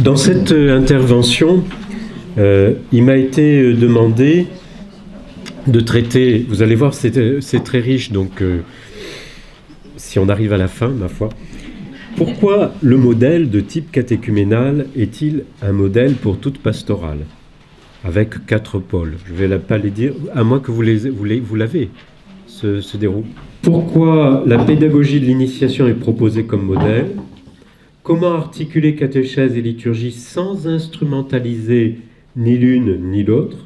Dans cette intervention, il m'a été demandé de traiter, vous allez voir, c'est très riche, donc si on arrive à la fin, ma foi, pourquoi le modèle de type catéchuménal est-il un modèle pour toute pastorale, avec 4 pôles? Je ne vais pas les dire, à moins que vous l'avez, se déroule. Pourquoi la pédagogie de l'initiation est proposée comme modèle? Comment articuler catéchèse et liturgie sans instrumentaliser ni l'une ni l'autre?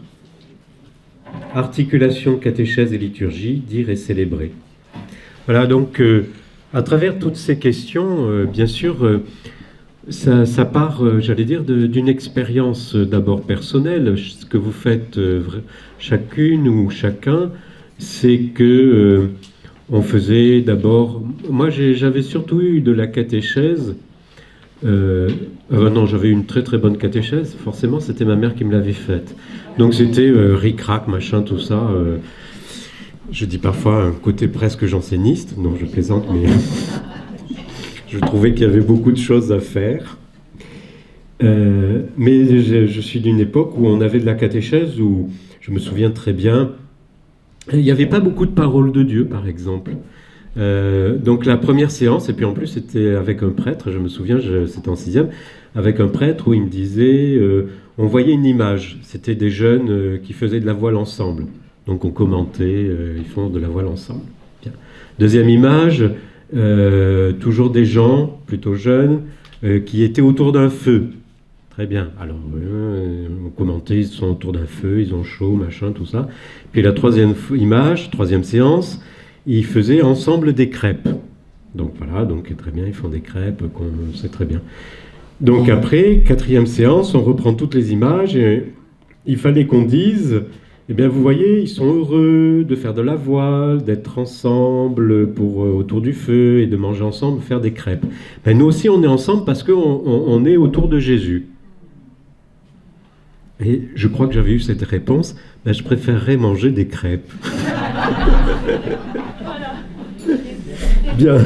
Articulation, catéchèse et liturgie, dire et célébrer. Voilà, donc à travers toutes ces questions, bien sûr, ça part, j'allais dire, d'une expérience d'abord personnelle. Ce que vous faites chacune ou chacun, c'est que on faisait d'abord... Moi, j'avais surtout eu de la catéchèse. Non, j'avais une très très bonne catéchèse. Forcément, c'était ma mère qui me l'avait faite. Donc c'était ric-rac, machin, tout ça. Je dis parfois un côté presque janséniste. Non, je plaisante, mais je trouvais qu'il y avait beaucoup de choses à faire. Mais je suis d'une époque où on avait de la catéchèse, où je me souviens très bien, il n'y avait pas beaucoup de paroles de Dieu, par exemple. Donc la première séance, et puis en plus c'était avec un prêtre, je me souviens, c'était en 6e, avec un prêtre où il me disait, on voyait une image, c'était des jeunes qui faisaient de la voile ensemble. Donc on commentait, ils font de la voile ensemble. Bien. Deuxième image, toujours des gens plutôt jeunes qui étaient autour d'un feu. Très bien. Alors on commentait, ils sont autour d'un feu, ils ont chaud, machin, tout ça. Puis la troisième image, troisième séance, ils faisaient ensemble des crêpes. Donc voilà, donc très bien, ils font des crêpes, qu'on sait très bien. Donc après, quatrième séance, on reprend toutes les images et il fallait qu'on dise, eh bien vous voyez, ils sont heureux de faire de la voile, d'être ensemble autour du feu et de manger ensemble, faire des crêpes. Ben, nous aussi on est ensemble parce qu'on est autour de Jésus. Et je crois que j'avais eu cette réponse, ben, je préférerais manger des crêpes. Bien.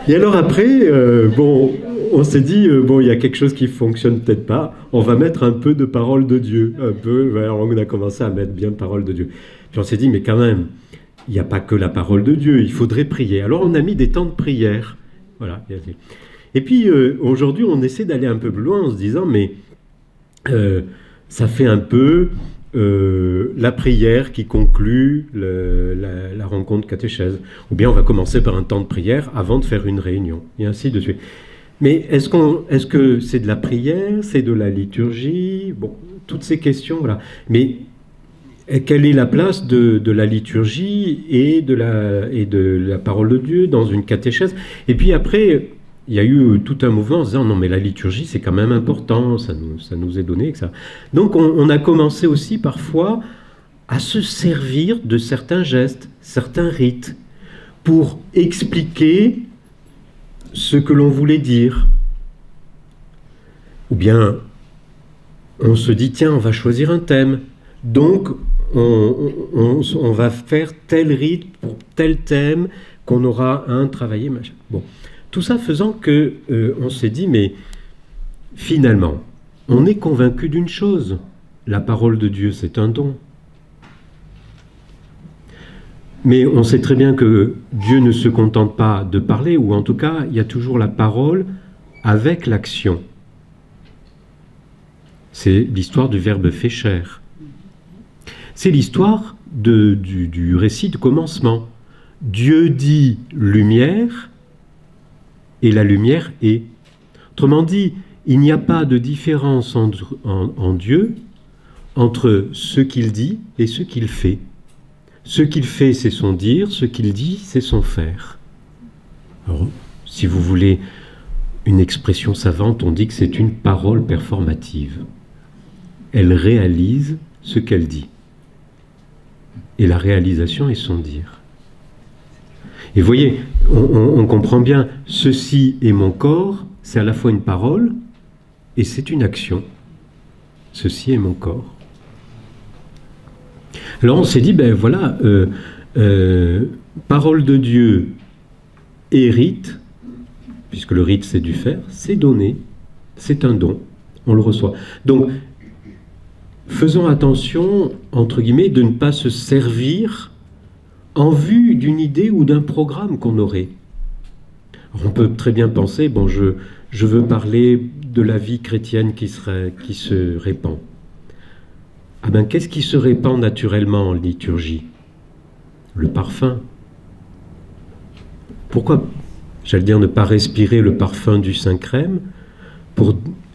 Et alors après, on s'est dit, il y a quelque chose qui fonctionne peut-être pas, on va mettre un peu de parole de Dieu, un peu, on a commencé à mettre bien parole de Dieu. Puis on s'est dit, mais quand même, il n'y a pas que la parole de Dieu, il faudrait prier. Alors on a mis des temps de prière. Voilà. Et puis aujourd'hui, on essaie d'aller un peu plus loin en se disant, mais ça fait un peu la prière qui conclut la rencontre catéchèse. Ou bien on va commencer par un temps de prière avant de faire une réunion, et ainsi de suite. Mais est-ce que c'est de la prière, c'est de la liturgie? Bon, toutes ces questions, voilà. Mais quelle est la place de la liturgie et de la parole de Dieu dans une catéchèse? Et puis après, il y a eu tout un mouvement en se disant non mais la liturgie c'est quand même important, ça nous est donné, etc. Donc on a commencé aussi parfois à se servir de certains gestes, certains rites, pour expliquer ce que l'on voulait dire. Ou bien on se dit tiens on va choisir un thème, donc on va faire tel rite pour tel thème qu'on aura travaillé, machin. Bon. Tout ça faisant que on s'est dit, mais finalement, on est convaincu d'une chose, la parole de Dieu, c'est un don. Mais on sait très bien que Dieu ne se contente pas de parler, ou en tout cas, il y a toujours la parole avec l'action. C'est l'histoire du Verbe fait chair. C'est l'histoire du récit de commencement. Dieu dit lumière, et la lumière est. Autrement dit, il n'y a pas de différence en Dieu entre ce qu'il dit et ce qu'il fait. Ce qu'il fait, c'est son dire, ce qu'il dit, c'est son faire. Alors, si vous voulez une expression savante, on dit que c'est une parole performative. Elle réalise ce qu'elle dit. Et la réalisation est son dire. Et vous voyez, on comprend bien, ceci est mon corps, c'est à la fois une parole et c'est une action. Ceci est mon corps. Alors on s'est dit, ben voilà, parole de Dieu et rite, puisque le rite c'est du faire, c'est donné. C'est un don, on le reçoit. Donc, faisons attention, entre guillemets, de ne pas se servir en vue d'une idée ou d'un programme qu'on aurait. Alors, on peut très bien penser, bon, je veux parler de la vie chrétienne qui se répand. Ah ben, qu'est-ce qui se répand naturellement en liturgie? Le parfum. Pourquoi, j'allais dire, ne pas respirer le parfum du Saint-Crème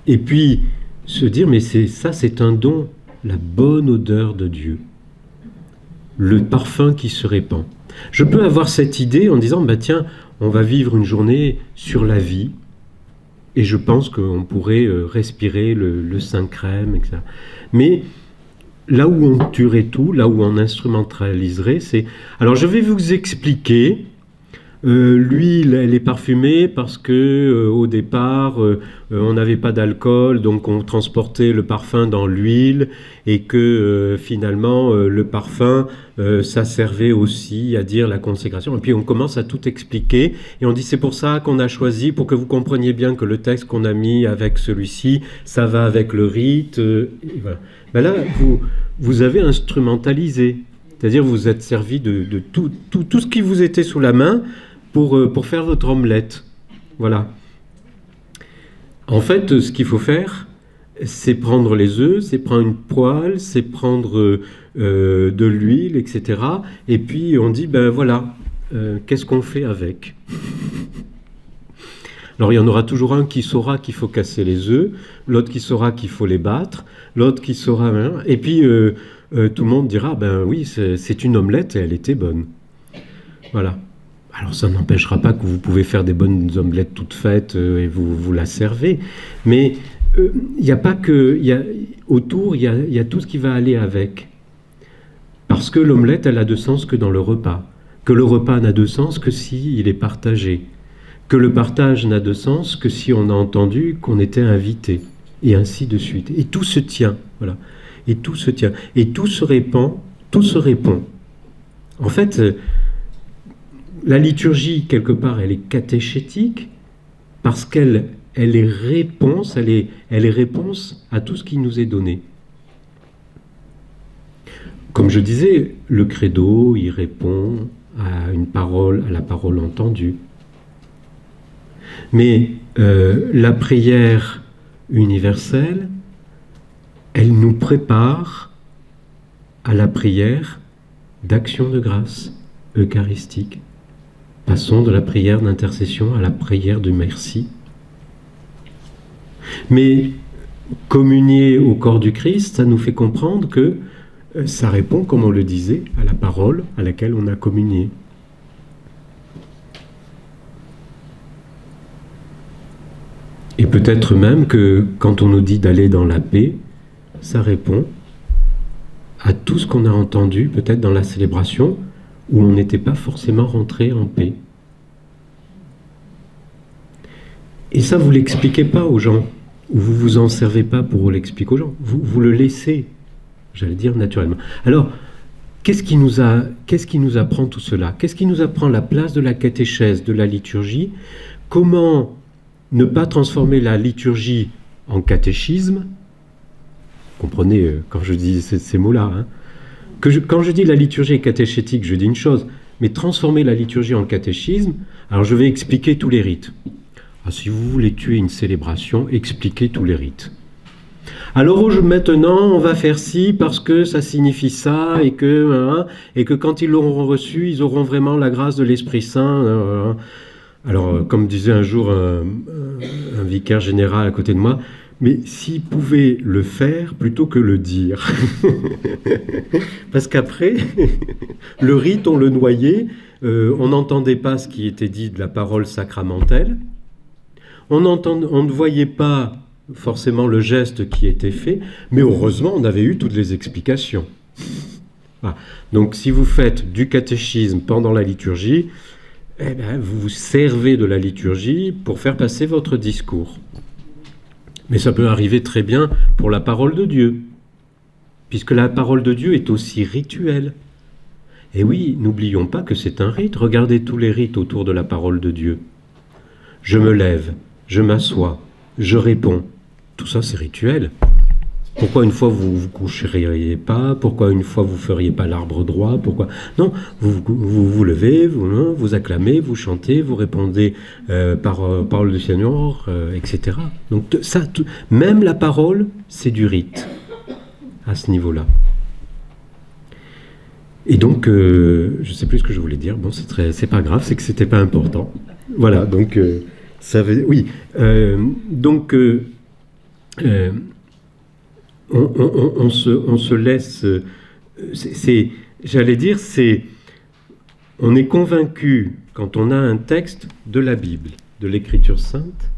et puis se dire, mais c'est un don, la bonne odeur de Dieu. Le parfum qui se répand. Je peux avoir cette idée en disant, bah tiens, on va vivre une journée sur la vie, et je pense qu'on pourrait respirer le Saint-Crème, etc. Mais là où on tuerait tout, là où on instrumentaliserait, c'est... Alors je vais vous expliquer, l'huile, elle est parfumée parce que au départ, on n'avait pas d'alcool, donc on transportait le parfum dans l'huile, et que finalement, le parfum, ça servait aussi à dire la consécration. Et puis on commence à tout expliquer, et on dit c'est pour ça qu'on a choisi, pour que vous compreniez bien que le texte qu'on a mis avec celui-ci, ça va avec le rite. Et voilà. Ben là, vous avez instrumentalisé, c'est-à-dire vous êtes servi de tout ce qui vous était sous la main pour faire votre omelette. Voilà. En fait, ce qu'il faut faire, c'est prendre les œufs, c'est prendre une poêle, c'est prendre de l'huile, etc. Et puis on dit, ben voilà, qu'est-ce qu'on fait avec? Alors il y en aura toujours un qui saura qu'il faut casser les œufs, l'autre qui saura qu'il faut les battre, l'autre qui saura... Et puis tout le monde dira, ben oui, c'est une omelette et elle était bonne. Voilà. Alors ça n'empêchera pas que vous pouvez faire des bonnes omelettes toutes faites et vous la servez. Mais il n'y a pas que... autour, il y a tout ce qui va aller avec. Parce que l'omelette, elle a de sens que dans le repas. Que le repas n'a de sens que s'il est partagé. Que le partage n'a de sens que si on a entendu qu'on était invité. Et ainsi de suite. Et tout se tient. Voilà. Et tout se tient. Et tout se répand. Tout se répond. En fait... la liturgie, quelque part, elle est catéchétique parce qu'elle est réponse, elle est réponse à tout ce qui nous est donné. Comme je disais, le credo, il répond à la parole entendue. Mais la prière universelle, elle nous prépare à la prière d'action de grâce eucharistique. Passons de la prière d'intercession à la prière de merci. Mais communier au corps du Christ, ça nous fait comprendre que ça répond, comme on le disait, à la parole à laquelle on a communié. Et peut-être même que quand on nous dit d'aller dans la paix, ça répond à tout ce qu'on a entendu, peut-être dans la célébration, où on n'était pas forcément rentré en paix. Et ça, vous ne l'expliquez pas aux gens, ou vous ne vous en servez pas pour l'expliquer aux gens. Vous le laissez, j'allais dire, naturellement. Alors, qu'est-ce qui nous apprend tout cela? Qu'est-ce qui nous apprend la place de la catéchèse, de la liturgie? Comment ne pas transformer la liturgie en catéchisme? Comprenez, quand je dis ces mots-là, hein. Quand je dis la liturgie est catéchétique, je dis une chose, mais transformer la liturgie en catéchisme, alors je vais expliquer tous les rites. Alors, si vous voulez tuer une célébration, expliquez tous les rites. Alors maintenant, on va faire ci parce que ça signifie ça, et que quand ils l'auront reçu, ils auront vraiment la grâce de l'Esprit Saint. Alors, comme disait un jour un vicaire général à côté de moi, mais s'il pouvait le faire plutôt que le dire. Parce qu'après, le rite, on le noyait, on n'entendait pas ce qui était dit de la parole sacramentelle, on ne voyait pas forcément le geste qui était fait, mais heureusement, on avait eu toutes les explications. Voilà. Donc, si vous faites du catéchisme pendant la liturgie, eh bien, vous vous servez de la liturgie pour faire passer votre discours. Mais ça peut arriver très bien pour la parole de Dieu, puisque la parole de Dieu est aussi rituelle. Et oui, n'oublions pas que c'est un rite. Regardez tous les rites autour de la parole de Dieu. Je me lève, je m'assois, je réponds, tout ça c'est rituel. Pourquoi une fois vous vous coucheriez pas? Pourquoi une fois vous feriez pas l'arbre droit? Pourquoi? Non, vous levez, vous acclamez, vous chantez, vous répondez par parole du Seigneur, etc. Donc ça, même la parole, c'est du rite à ce niveau-là. Et donc, je sais plus ce que je voulais dire. Bon, c'est pas grave, c'est que c'était pas important. Voilà, donc ça veut, oui. Donc on se laisse. J'allais dire, on est convaincu quand on a un texte de la Bible, de l'Écriture sainte,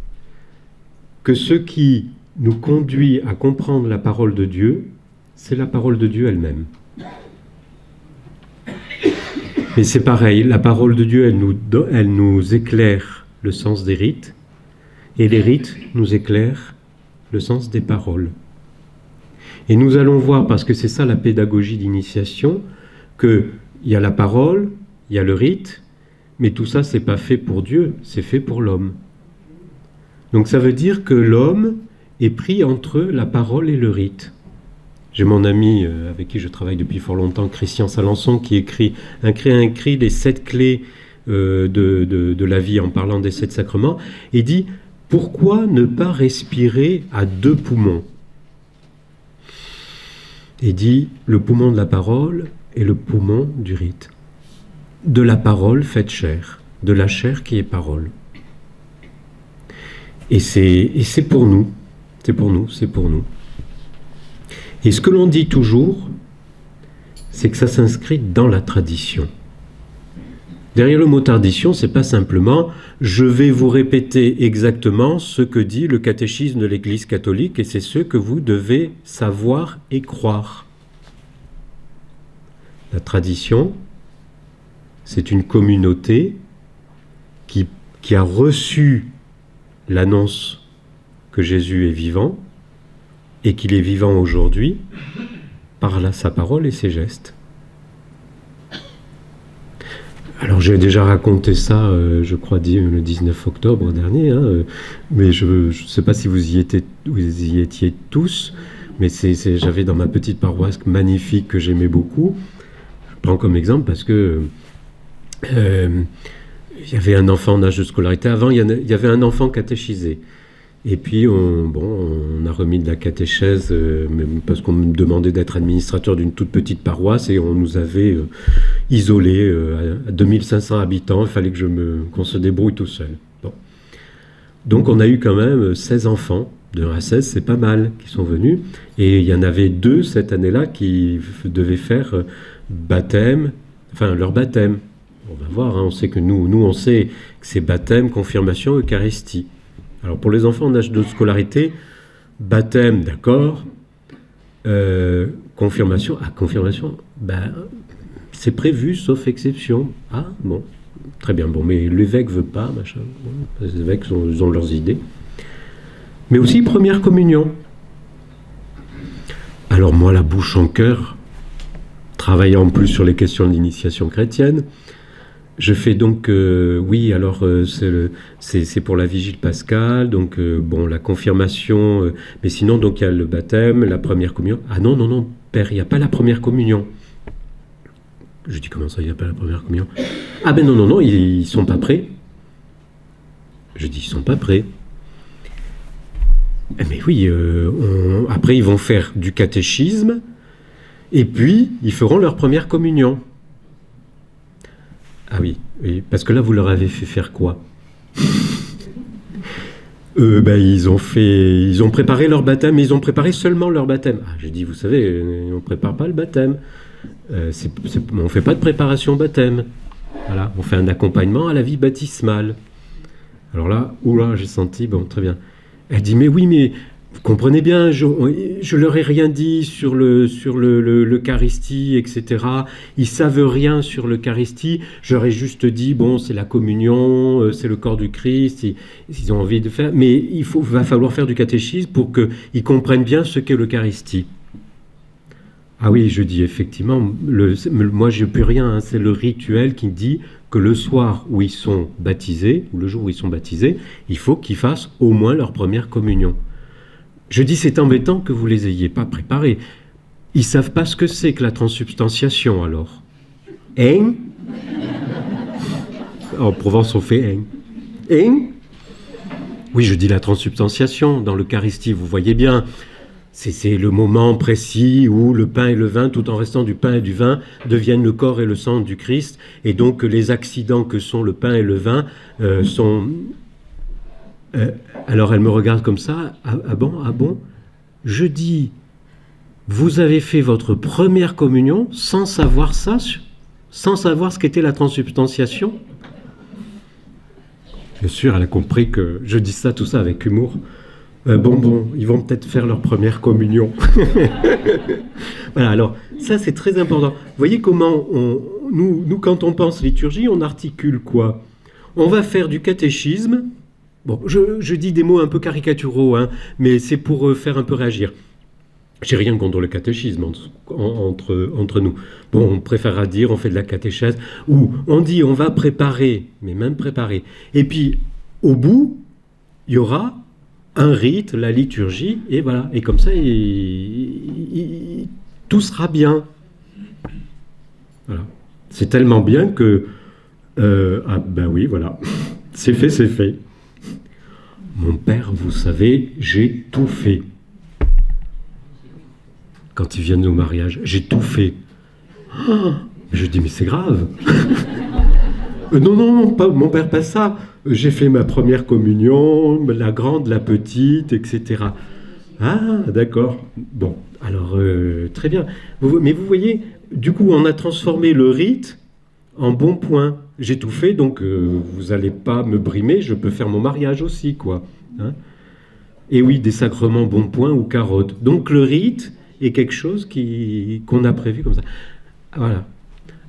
que ce qui nous conduit à comprendre la parole de Dieu, c'est la parole de Dieu elle-même. Mais c'est pareil, la parole de Dieu, elle nous éclaire le sens des rites, et les rites nous éclairent le sens des paroles. Et nous allons voir, parce que c'est ça la pédagogie d'initiation, qu'il y a la parole, il y a le rite, mais tout ça, c'est pas fait pour Dieu, c'est fait pour l'homme. Donc ça veut dire que l'homme est pris entre la parole et le rite. J'ai mon ami avec qui je travaille depuis fort longtemps, Christian Salençon, qui écrit les 7 clés de la vie en parlant des 7 sacrements, et dit « Pourquoi ne pas respirer à 2 poumons ?» Et dit le poumon de la parole et le poumon du rite. De la parole faite chair, de la chair qui est parole. Et c'est pour nous, c'est pour nous. Et ce que l'on dit toujours, c'est que ça s'inscrit dans la tradition. Derrière le mot tradition, c'est pas simplement « je vais vous répéter exactement ce que dit le catéchisme de l'Église catholique et c'est ce que vous devez savoir et croire ». La tradition, c'est une communauté qui a reçu l'annonce que Jésus est vivant et qu'il est vivant aujourd'hui par sa parole et ses gestes. Alors j'ai déjà raconté ça, je crois, le 19 octobre dernier, mais je ne sais pas si vous y étiez tous, mais j'avais dans ma petite paroisse magnifique que j'aimais beaucoup. Je prends comme exemple parce que il y avait un enfant en âge de scolarité. Avant, il y avait un enfant catéchisé. Et puis, on a remis de la catéchèse, parce qu'on me demandait d'être administrateur d'une toute petite paroisse, et on nous avait isolés à 2500 habitants. Il fallait qu'on se débrouille tout seul. Bon. Donc, on a eu quand même 16 enfants, de 1 à 16, c'est pas mal, qui sont venus. Et il y en avait 2 cette année-là qui devaient faire leur baptême. On va voir, on sait que nous on sait que c'est baptême, confirmation, Eucharistie. Alors pour les enfants en âge de scolarité, baptême, d'accord, confirmation, c'est prévu sauf exception. Ah bon, très bien, bon, mais l'évêque veut pas, machin, bon, les évêques ils ont leurs idées. Mais aussi première communion. Alors moi, la bouche en cœur, travaillant en plus sur les questions de l'initiation chrétienne, je fais donc, c'est pour la vigile pascale, donc la confirmation, mais sinon donc il y a le baptême, la première communion. Ah non, père, il n'y a pas la première communion. Je dis comment ça, il n'y a pas la première communion? Ah ben non, ils sont pas prêts. Je dis ils sont pas prêts. Mais oui, après ils vont faire du catéchisme, et puis ils feront leur première communion. Ah oui, parce que là, vous leur avez fait faire quoi? Ils ont préparé leur baptême, mais ils ont préparé seulement leur baptême. Ah, j'ai dit, vous savez, on ne prépare pas le baptême. On ne fait pas de préparation au baptême. Voilà, on fait un accompagnement à la vie baptismale. Alors là, j'ai senti, bon, très bien. Elle dit, mais oui, mais vous comprenez bien, je leur ai rien dit sur l'Eucharistie, etc. Ils savent rien sur l'Eucharistie. J'aurais juste dit, bon, c'est la communion, c'est le corps du Christ. Ils ont envie de faire, mais va falloir faire du catéchisme pour qu'ils comprennent bien ce qu'est l'Eucharistie. Ah oui, je dis effectivement, moi je ne peux rien. C'est le rituel qui dit que le soir où ils sont baptisés, ou le jour où ils sont baptisés, il faut qu'ils fassent au moins leur première communion. Je dis c'est embêtant que vous les ayez pas préparés. Ils savent pas ce que c'est que la transsubstantiation alors. Hein? En Provence on fait hein. Hein? Oui, je dis la transsubstantiation dans l'Eucharistie, vous voyez bien. C'est le moment précis où le pain et le vin, tout en restant du pain et du vin, deviennent le corps et le sang du Christ. Et donc les accidents que sont le pain et le vin sont... alors elle me regarde comme ça. Ah bon? Ah bon? Je dis, vous avez fait votre première communion sans savoir ça, sans savoir ce qu'était la transsubstantiation? Bien sûr, elle a compris que je dis ça, tout ça avec humour. Bon, ils vont peut-être faire leur première communion. Voilà, alors ça c'est très important. Vous voyez comment nous, quand on pense liturgie, on articule quoi? On va faire du catéchisme. Bon, je dis des mots un peu caricaturaux, hein, mais c'est pour faire un peu réagir. J'ai rien contre le catéchisme entre nous. Bon, on préférera dire on fait de la catéchèse, ou on dit on va préparer, mais même préparer. Et puis, au bout, il y aura un rite, la liturgie, et voilà. Et comme ça, tout sera bien. Voilà. C'est tellement bien que... ah ben oui, voilà. C'est fait, c'est fait. Mon père, vous savez, j'ai tout fait. Quand ils viennent au mariage, j'ai tout fait. Oh, je dis, mais c'est grave. Non, pas, mon père, pas ça. J'ai fait ma première communion, la grande, la petite, etc. Ah, d'accord. Bon, alors, très bien. Mais vous voyez, du coup, on a transformé le rite en bon point. J'ai tout fait, donc vous n'allez pas me brimer, je peux faire mon mariage aussi, quoi. Hein? Et oui, des sacrements bon point ou carottes. Donc le rite est quelque chose qu'on a prévu comme ça. Voilà.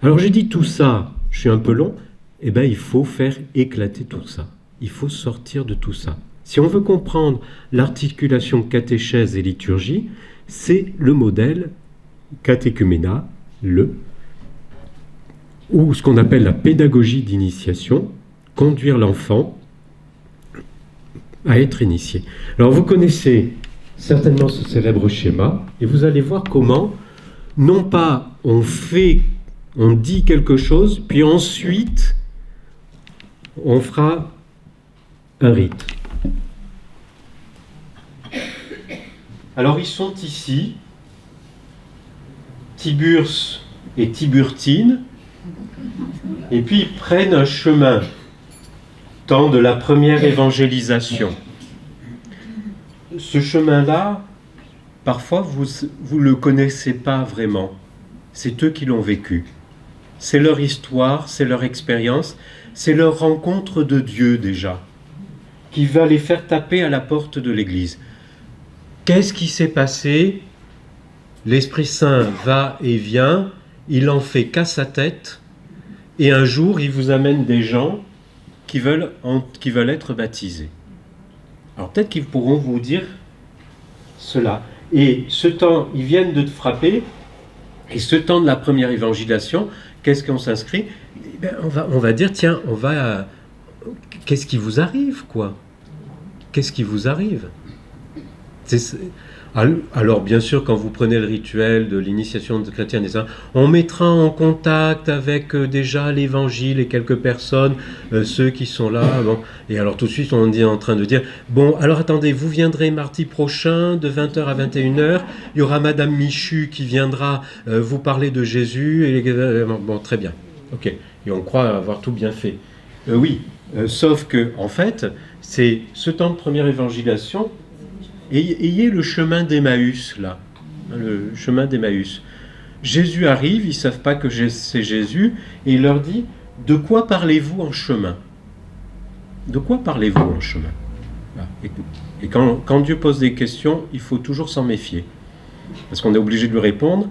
Alors j'ai dit tout ça, je suis un peu long, eh bien il faut faire éclater tout ça. Il faut sortir de tout ça. Si on veut comprendre l'articulation catéchèse et liturgie, c'est le modèle catéchuménat, ou ce qu'on appelle la pédagogie d'initiation, conduire l'enfant à être initié. Alors vous connaissez certainement ce célèbre schéma, et vous allez voir comment, non pas on dit quelque chose, puis ensuite on fera un rite. Alors ils sont ici, Tiburce et Tiburtine, et puis ils prennent un chemin, temps de la première évangélisation. Ce chemin-là, parfois vous le connaissez pas vraiment. C'est eux qui l'ont vécu. C'est leur histoire, c'est leur expérience, c'est leur rencontre de Dieu déjà, qui va les faire taper à la porte de l'Église. Qu'est-ce qui s'est passé? L'Esprit Saint va et vient, il en fait qu'à sa tête, et un jour il vous amène des gens qui veulent être baptisés. Alors peut-être qu'ils pourront vous dire cela. Et ce temps, ils viennent de te frapper, et ce temps de la première évangélisation, qu'est-ce qu'on s'inscrit? Eh bien, on va dire, tiens, qu'est-ce qui vous arrive, quoi? Qu'est-ce qui vous arrive? Alors, bien sûr, quand vous prenez le rituel de l'initiation de chrétiens, on mettra en contact avec déjà l'évangile et quelques personnes, ceux qui sont là. Bon. Et alors, tout de suite, on est en train de dire, bon, alors attendez, vous viendrez mardi prochain, de 20h à 21h, il y aura Madame Michu qui viendra vous parler de Jésus. Bon, très bien. Ok. Et on croit avoir tout bien fait. Oui, sauf que, en fait, c'est ce temps de première évangélisation. Ayez le chemin d'Emmaüs, là, le chemin d'Emmaüs. Jésus arrive, ils ne savent pas que c'est Jésus, et il leur dit, de quoi parlez-vous en chemin? De quoi parlez-vous en chemin? Et quand Dieu pose des questions, il faut toujours s'en méfier, parce qu'on est obligé de lui répondre.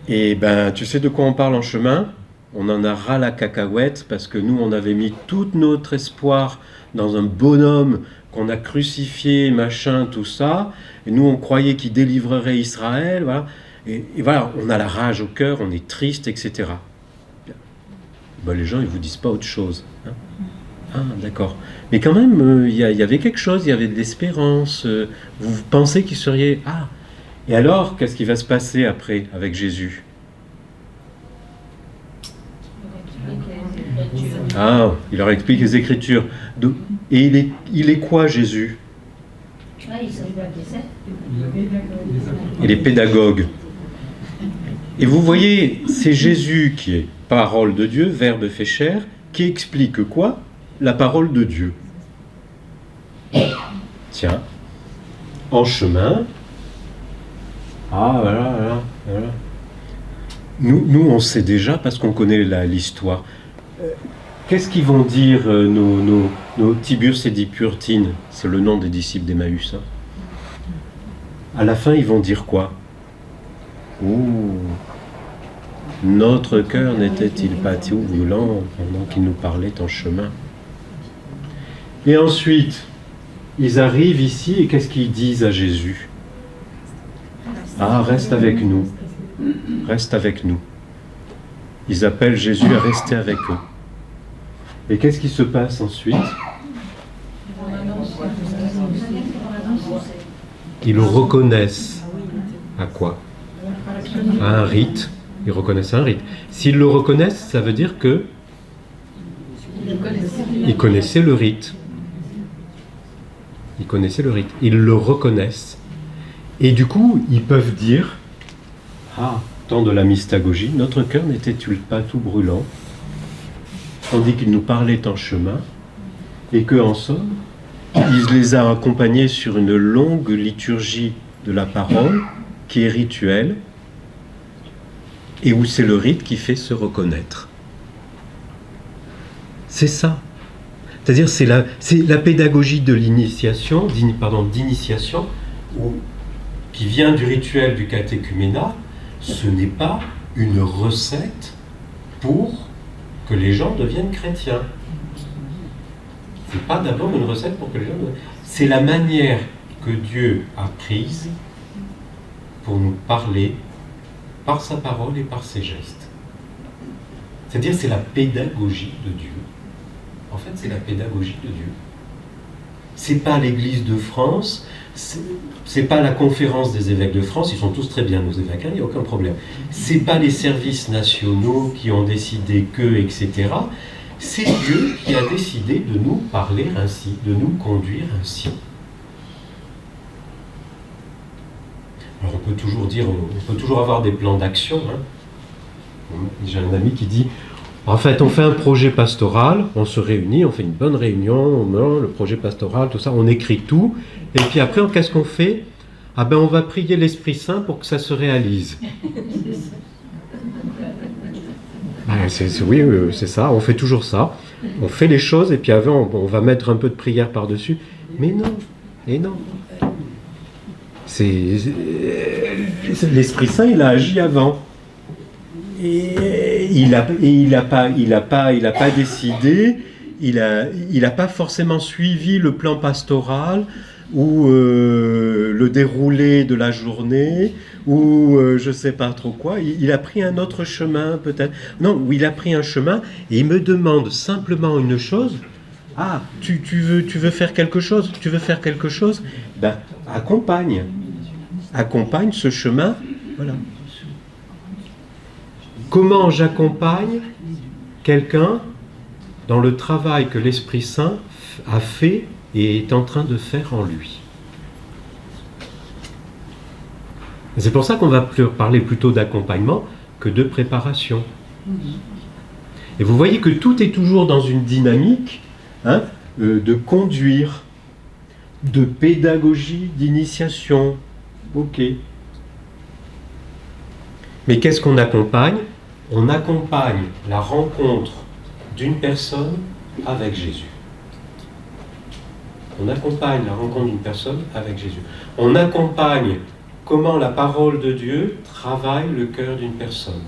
Et ben, tu sais de quoi on parle en chemin? On en a ras la cacahuète, parce que nous, on avait mis tout notre espoir dans un bonhomme qu'on a crucifié, machin, tout ça, et nous on croyait qu'il délivrerait Israël, voilà. Et voilà, on a la rage au cœur, on est triste, etc. Ben, les gens ils vous disent pas autre chose. Hein. Ah, d'accord. Mais quand même, il y avait quelque chose, il y avait de l'espérance. Vous pensez qu'il serait... Ah, et alors, qu'est-ce qui va se passer après avec Jésus? Ah, il leur explique les Écritures. Et il est quoi, Jésus? Il est pédagogue. Et vous voyez, c'est Jésus qui est parole de Dieu, Verbe fait chair, qui explique quoi? La parole de Dieu. Tiens, en chemin. Ah, voilà. Nous, on sait déjà parce qu'on connaît l'histoire. Qu'est-ce qu'ils vont dire nos Tiburce et Dipurtine? C'est le nom des disciples d'Emmaüs. Hein. À la fin, ils vont dire quoi? Ouh, notre cœur n'était-il pas tout brûlant pendant qu'il nous parlait en chemin? Et ensuite, ils arrivent ici et qu'est-ce qu'ils disent à Jésus? Ah, reste avec nous. Reste avec nous. Ils appellent Jésus à rester avec eux. Et qu'est-ce qui se passe ensuite? Ils le reconnaissent. À quoi? À un rite. Ils reconnaissent un rite. S'ils le reconnaissent, ça veut dire que ils connaissaient le rite. Ils connaissaient le rite. Ils le reconnaissent. Et du coup, ils peuvent dire, ah, temps de la mystagogie, notre cœur n'était-il pas tout brûlant, tandis qu'il nous parlait en chemin, et que en somme, il les a accompagnés sur une longue liturgie de la parole, qui est rituelle, et où c'est le rite qui fait se reconnaître. C'est ça. C'est-à-dire, c'est la pédagogie de l'initiation, d'initiation, qui vient du rituel du catéchuménat. Ce n'est pas une recette pour que les gens deviennent chrétiens. C'est pas d'abord une recette pour que les gens deviennent... C'est la manière que Dieu a prise pour nous parler par sa parole et par ses gestes. C'est-à-dire, c'est la pédagogie de Dieu. En fait, c'est la pédagogie de Dieu. C'est pas l'Église de France, c'est pas la conférence des évêques de France, ils sont tous très bien nos évêques, il n'y a aucun problème. C'est pas les services nationaux qui ont décidé que, etc. C'est Dieu qui a décidé de nous parler ainsi, de nous conduire ainsi. Alors on peut toujours dire, on peut toujours avoir des plans d'action. Hein. J'ai un ami qui dit, en fait, on fait un projet pastoral, on se réunit, on fait une bonne réunion, le projet pastoral, tout ça, on écrit tout, et puis après, qu'est-ce qu'on fait? Ah ben, on va prier l'Esprit Saint pour que ça se réalise. Oui, c'est ça, on fait toujours ça. On fait les choses, et puis avant, on va mettre un peu de prière par-dessus. Mais non, et non. L'Esprit Saint, il a agi avant. Et il n'a pas décidé, il a pas forcément suivi le plan pastoral ou le déroulé de la journée ou je sais pas trop quoi. Il a pris un autre chemin peut-être. Non, il a pris un chemin et il me demande simplement une chose. Ah, tu veux faire quelque chose? Tu veux faire quelque chose? Ben, accompagne ce chemin. Voilà. Comment j'accompagne quelqu'un dans le travail que l'Esprit Saint a fait et est en train de faire en lui? C'est pour ça qu'on va parler plutôt d'accompagnement que de préparation. Et vous voyez que tout est toujours dans une dynamique de conduire, de pédagogie, d'initiation. Ok. Mais qu'est-ce qu'on accompagne? On accompagne la rencontre d'une personne avec Jésus. On accompagne la rencontre d'une personne avec Jésus. On accompagne comment la parole de Dieu travaille le cœur d'une personne.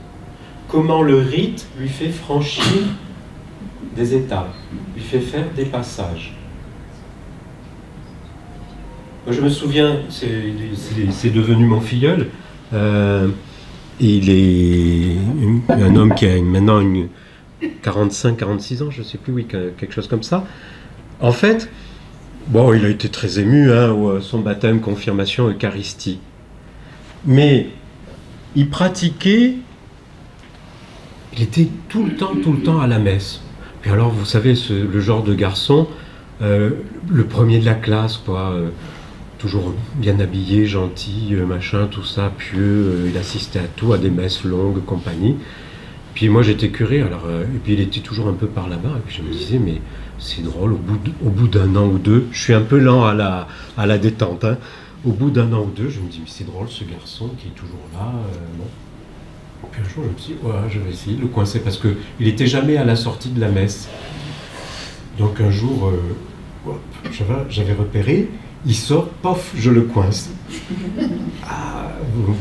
Comment le rite lui fait franchir des étapes, lui fait faire des passages. Moi, je me souviens, c'est devenu mon filleul. Il est un homme qui a maintenant 45, 46 ans, je ne sais plus, oui, quelque chose comme ça. En fait, bon, il a été très ému, hein, son baptême, confirmation, Eucharistie. Mais il pratiquait, il était tout le temps à la messe. Puis alors, vous savez, le genre de garçon, le premier de la classe, quoi, toujours bien habillé, gentil, machin, tout ça, pieux, il assistait à tout, à des messes longues, compagnie. Puis moi j'étais curé, alors, et puis il était toujours un peu par là-bas, et puis je me disais, mais c'est drôle, au bout d'un an ou deux, je suis un peu lent à la détente, hein. Au bout d'un an ou deux, je me dis, mais c'est drôle ce garçon qui est toujours là, bon. Puis un jour je me suis dit, ouais, je vais essayer de le coincer, parce qu'il n'était jamais à la sortie de la messe. Donc un jour, j'avais repéré, il sort, pof, je le coince. Ah,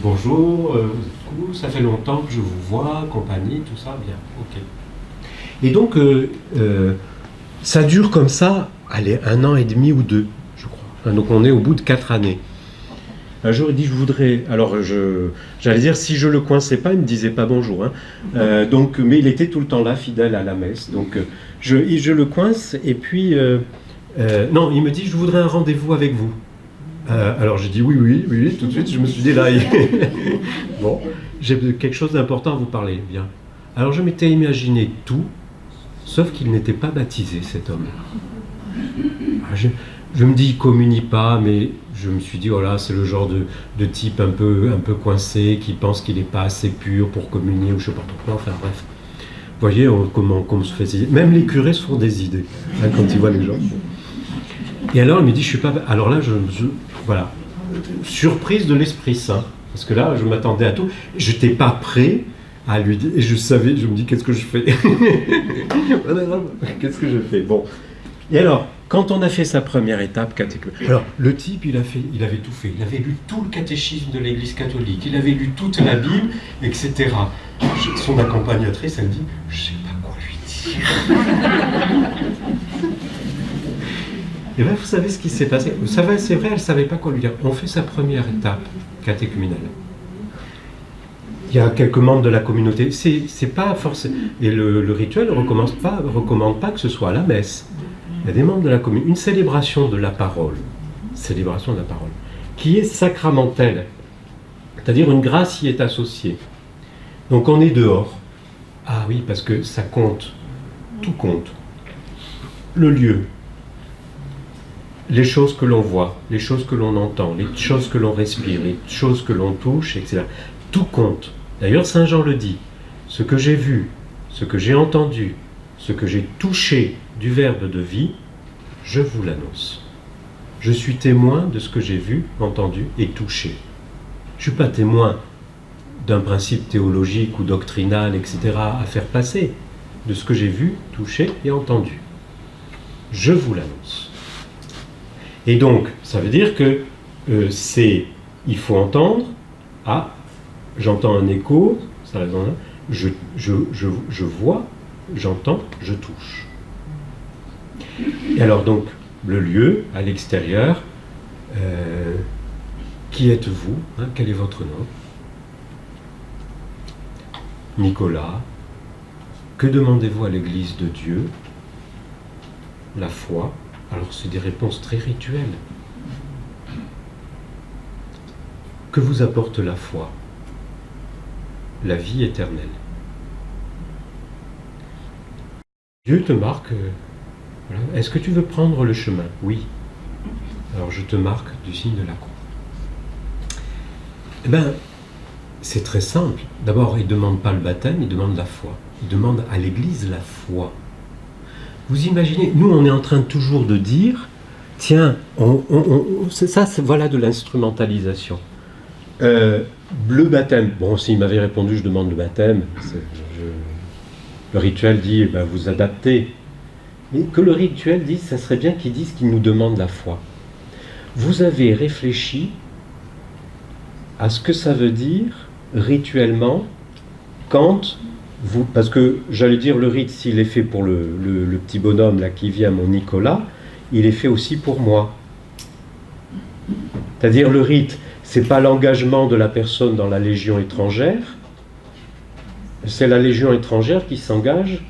bonjour, ça fait longtemps que je vous vois, compagnie, tout ça, bien, ok. Et donc, ça dure comme ça, allez, 1 an et demi ou 2, je crois. Donc on est au bout de 4 années. Un jour, il dit, je voudrais... Alors, j'allais dire, si je le coinçais pas, il me disait pas bonjour. Hein. Donc, mais il était tout le temps là, fidèle à la messe. Donc, je le coince, et puis... non, il me dit, je voudrais un rendez-vous avec vous. Alors j'ai dit oui, tout de suite je me suis dit là, bon, j'ai quelque chose d'important à vous parler, bien. Alors je m'étais imaginé tout, sauf qu'il n'était pas baptisé, cet homme. Je me dis, il communie pas, mais je me suis dit, oh là, c'est le genre de type un peu coincé, qui pense qu'il n'est pas assez pur pour communier, ou je sais pas pourquoi, enfin bref. Vous voyez comment on se fait... Même les curés se font des idées, hein, quand ils voient les gens. Et alors, il me dit, je suis pas... Alors là, voilà. Surprise de l'Esprit Saint. Parce que là, je m'attendais à tout. Je n'étais pas prêt à lui dire... Et je savais, je me dis, qu'est-ce que je fais? Qu'est-ce que je fais? Bon. Et alors, quand on a fait sa première étape catéchuménale... Alors, le type, il avait tout fait. Il avait lu tout le catéchisme de l'Église catholique. Il avait lu toute la Bible, etc. Son accompagnatrice, elle dit, je ne sais pas quoi lui dire. Et bien, vous savez ce qui s'est passé. Vous savez, c'est vrai, elle ne savait pas quoi lui dire. On fait sa première étape catéchuménale. Il y a quelques membres de la communauté. C'est pas forcément... Et le rituel ne recommande pas que ce soit à la messe. Il y a des membres de la communauté. Une célébration de la parole. Célébration de la parole. Qui est sacramentelle. C'est-à-dire une grâce y est associée. Donc on est dehors. Ah oui, parce que ça compte. Tout compte. Le lieu. Les choses que l'on voit, les choses que l'on entend, les choses que l'on respire, les choses que l'on touche, etc. Tout compte. D'ailleurs, Saint Jean le dit. Ce que j'ai vu, ce que j'ai entendu, ce que j'ai touché du Verbe de vie, je vous l'annonce. Je suis témoin de ce que j'ai vu, entendu et touché. Je ne suis pas témoin d'un principe théologique ou doctrinal, etc., à faire passer, de ce que j'ai vu, touché et entendu. Je vous l'annonce. Et donc, ça veut dire que il faut entendre, ah, j'entends un écho, ça reste dans là, je vois, j'entends, je touche. Et alors donc, le lieu, à l'extérieur, qui êtes-vous, hein, quel est votre nom? Nicolas. Que demandez-vous à l'Église de Dieu? La foi. Alors c'est des réponses très rituelles. Que vous apporte la foi? La vie éternelle. Dieu te marque, voilà. Est-ce que tu veux prendre le chemin? Oui. Alors je te marque du signe de la croix. Eh bien, c'est très simple. D'abord, il ne demande pas le baptême, il demande la foi. Il demande à l'Église la foi. Vous imaginez, nous on est en train toujours de dire, tiens, voilà de l'instrumentalisation. Le baptême, bon, s'il m'avait répondu, je demande le baptême, le rituel dit, ben, vous adaptez. Mais que le rituel dise, ça serait bien qu'il dise qu'il nous demande la foi. Vous avez réfléchi à ce que ça veut dire, rituellement, quand... parce que, j'allais dire, le rite, s'il est fait pour le petit bonhomme là qui vient, mon Nicolas, il est fait aussi pour moi. C'est-à-dire, le rite, c'est pas l'engagement de la personne dans la Légion étrangère, c'est la Légion étrangère qui s'engage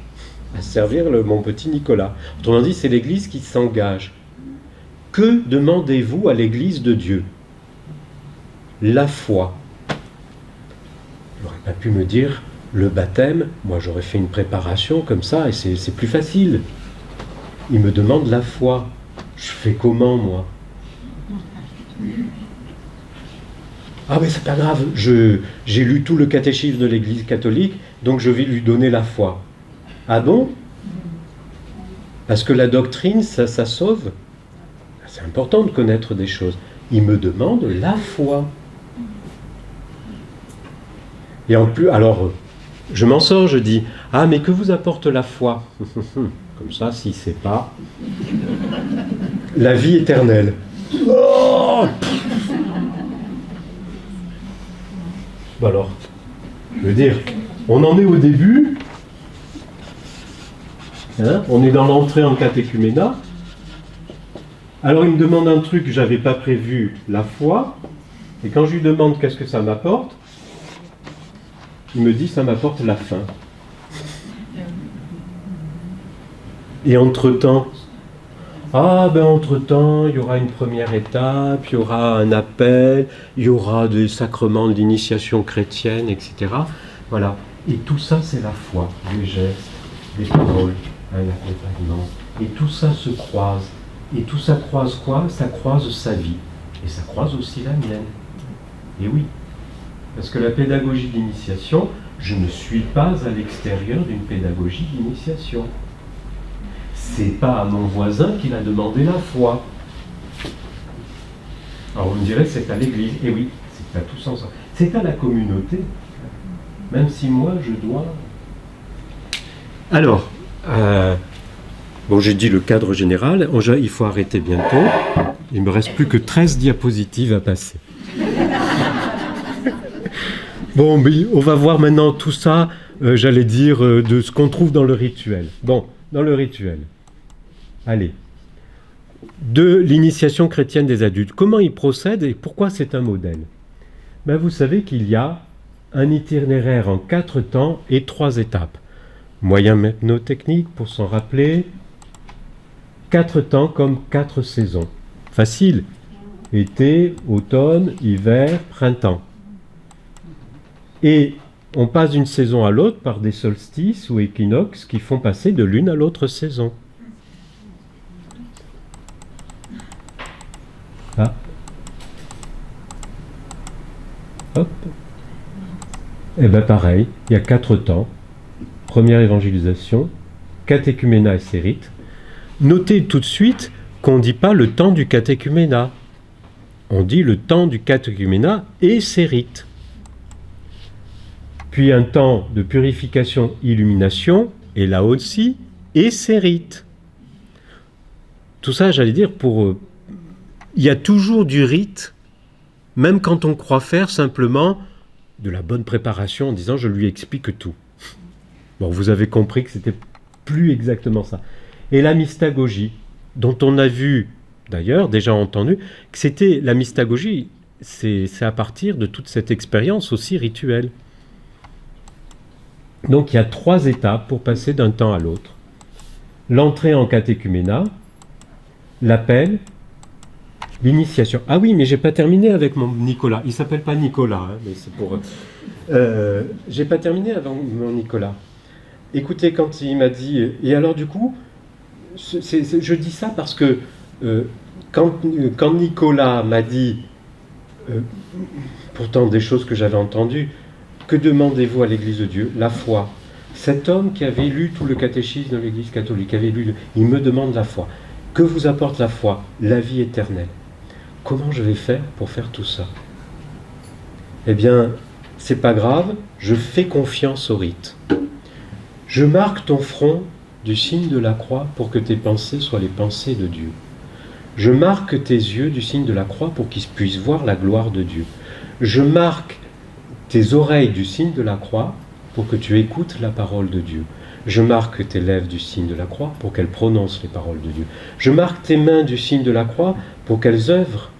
à servir mon petit Nicolas. Autrement dit, c'est l'Église qui s'engage. Que demandez-vous à l'Église de Dieu? La foi. Il n'aurait pas pu me dire le baptême. Moi, j'aurais fait une préparation comme ça et c'est plus facile. Il me demande la foi. Je fais comment, moi? Ah, mais c'est pas grave, j'ai lu tout le catéchisme de l'Église catholique, donc je vais lui donner la foi. Ah bon? Parce que la doctrine, ça sauve. C'est important de connaître des choses. Il me demande la foi. Et en plus, alors, je m'en sors, je dis, ah, mais que vous apporte la foi? Comme ça, si c'est pas la vie éternelle. Oh, bah alors, je veux dire, on en est au début, hein, on est dans l'entrée en catéchuménat. Alors il me demande un truc que j'avais pas prévu, la foi, et quand je lui demande qu'est-ce que ça m'apporte, il me dit ça m'apporte la faim. Et entre-temps, entre-temps, il y aura une première étape, il y aura un appel, il y aura des sacrements de l'initiation chrétienne, etc. Voilà. Et tout ça, c'est la foi, les gestes, les paroles, un accompagnement. Et tout ça se croise. Et tout ça croise quoi? Ça croise sa vie. Et ça croise aussi la mienne. Et oui. Parce que la pédagogie d'initiation, je ne suis pas à l'extérieur d'une pédagogie d'initiation. C'est pas à mon voisin qu'il a demandé la foi. Alors on me dirait que c'est à l'Église. Et oui, c'est à tous ensemble. C'est à la communauté. Même si moi je dois... Alors, bon, j'ai dit le cadre général. Il faut arrêter bientôt. Il me reste plus que 13 diapositives à passer. Bon, mais on va voir maintenant tout ça, j'allais dire, de ce qu'on trouve dans le rituel. Bon, dans le rituel. Allez. De l'initiation chrétienne des adultes. Comment il procède et pourquoi c'est un modèle? Ben, vous savez qu'il y a un itinéraire en 4 temps et 3 étapes. Moyen mnémotechnique pour s'en rappeler. 4 temps comme 4 saisons. Facile. Été, automne, hiver, printemps. Et on passe d'une saison à l'autre par des solstices ou équinoxes qui font passer de l'une à l'autre saison. Ah. Hop. Et bien pareil, il y a 4 temps. Première évangélisation, catéchuménat et ses rites. Notez tout de suite qu'on ne dit pas le temps du catéchuménat. On dit le temps du catéchuménat et ses rites. Puis un temps de purification, illumination, et là aussi, et ses rites. Tout ça, j'allais dire, il y a toujours du rite, même quand on croit faire simplement de la bonne préparation en disant « je lui explique tout ». Bon, vous avez compris que c'était plus exactement ça. Et la mystagogie, dont on a vu, d'ailleurs, déjà entendu, que c'était la mystagogie, c'est à partir de toute cette expérience aussi rituelle. Donc il y a 3 étapes pour passer d'un temps à l'autre. L'entrée en catéchuménat, l'appel, l'initiation. Ah oui, mais j'ai pas terminé avec mon Nicolas. Il s'appelle pas Nicolas, hein, mais c'est pour... j'ai pas terminé avec mon Nicolas. Écoutez, quand il m'a dit... Et alors du coup, je dis ça parce que quand Nicolas m'a dit, pourtant des choses que j'avais entendues, que demandez-vous à l'Église de Dieu? La foi. Cet homme qui avait lu tout le catéchisme de l'Église catholique, il me demande la foi. Que vous apporte la foi? La vie éternelle. Comment je vais faire pour faire tout ça? Eh bien, c'est pas grave, je fais confiance au rite. Je marque ton front du signe de la croix pour que tes pensées soient les pensées de Dieu. Je marque tes yeux du signe de la croix pour qu'ils puissent voir la gloire de Dieu. Je marque tes oreilles du signe de la croix pour que tu écoutes la parole de Dieu. Je marque tes lèvres du signe de la croix pour qu'elles prononcent les paroles de Dieu. Je marque tes mains du signe de la croix pour qu'elles œuvrent